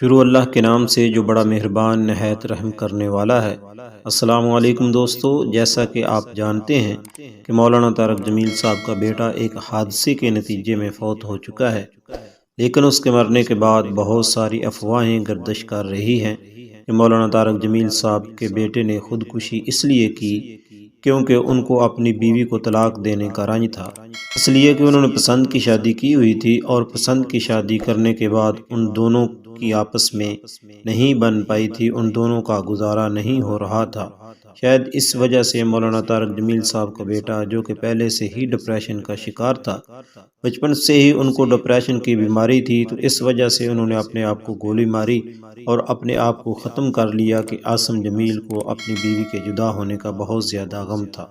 شروع اللہ کے نام سے جو بڑا مہربان نہایت رحم کرنے والا ہے۔ السلام علیکم دوستو، جیسا کہ آپ جانتے ہیں کہ مولانا طارق جمیل صاحب کا بیٹا ایک حادثے کے نتیجے میں فوت ہو چکا ہے، لیکن اس کے مرنے کے بعد بہت ساری افواہیں گردش کر رہی ہیں کہ مولانا طارق جمیل صاحب کے بیٹے نے خودکشی اس لیے کی کیونکہ ان کو اپنی بیوی کو طلاق دینے کا رنج تھا، اس لیے کہ انہوں نے پسند کی شادی کی ہوئی تھی اور پسند کی شادی کرنے کے بعد ان دونوں کی آپس میں نہیں بن پائی تھی، ان دونوں کا گزارا نہیں ہو رہا تھا۔ شاید اس وجہ سے مولانا طارق جمیل صاحب کا بیٹا، جو کہ پہلے سے ہی ڈپریشن کا شکار تھا، بچپن سے ہی ان کو ڈپریشن کی بیماری تھی، تو اس وجہ سے انہوں نے اپنے آپ کو گولی ماری اور اپنے آپ کو ختم کر لیا کہ عاصم جمیل کو اپنی بیوی کے جدا ہونے کا بہت زیادہ غم تھا۔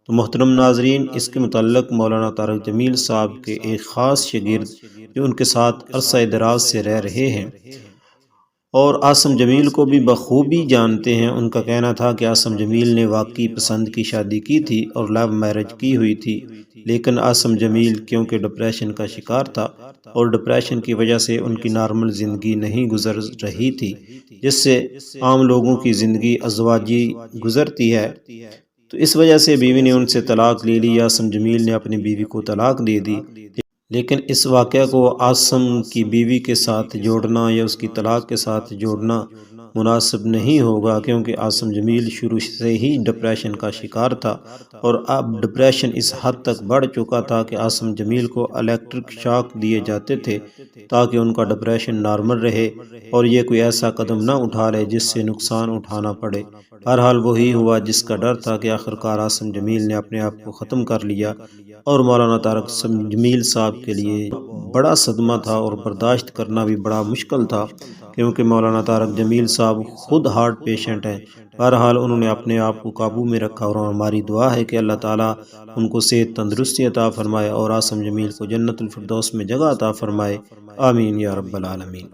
تو محترم ناظرین، اس کے متعلق مولانا طارق جمیل صاحب کے ایک خاص شاگرد جو ان کے ساتھ عرصہ دراز سے رہ رہے ہیں اور عاصم جمیل کو بھی بخوبی جانتے ہیں، ان کا کہنا تھا کہ عاصم جمیل نے واقعی پسند کی شادی کی تھی اور لو میرج کی ہوئی تھی، لیکن عاصم جمیل کیونکہ ڈپریشن کا شکار تھا اور ڈپریشن کی وجہ سے ان کی نارمل زندگی نہیں گزر رہی تھی، جس سے عام لوگوں کی زندگی ازواجی گزرتی ہے، تو اس وجہ سے بیوی نے ان سے طلاق لے لی۔ عاصم جمیل نے اپنی بیوی کو طلاق دے دی، لیکن اس واقعہ کو عاصم کی بیوی کے ساتھ جوڑنا یا اس کی طلاق کے ساتھ جوڑنا مناسب نہیں ہوگا، کیونکہ عاصم جمیل شروع سے ہی ڈپریشن کا شکار تھا اور اب ڈپریشن اس حد تک بڑھ چکا تھا کہ عاصم جمیل کو الیکٹرک شاک دیے جاتے تھے تاکہ ان کا ڈپریشن نارمل رہے اور یہ کوئی ایسا قدم نہ اٹھا لے جس سے نقصان اٹھانا پڑے۔ بہرحال وہی ہوا جس کا ڈر تھا کہ آخرکار عاصم جمیل نے اپنے آپ کو ختم کر لیا، اور مولانا طارق جمیل صاحب کے لیے بڑا صدمہ تھا اور برداشت کرنا بھی بڑا مشکل تھا، کیونکہ مولانا طارق جمیل صاحب خود ہارٹ پیشنٹ ہیں۔ بہرحال انہوں نے اپنے آپ کو قابو میں رکھا اور ہماری دعا ہے کہ اللہ تعالیٰ ان کو صحت تندرستی عطا فرمائے اور عاصم جمیل کو جنت الفردوس میں جگہ عطا فرمائے، آمین یا رب العالمین۔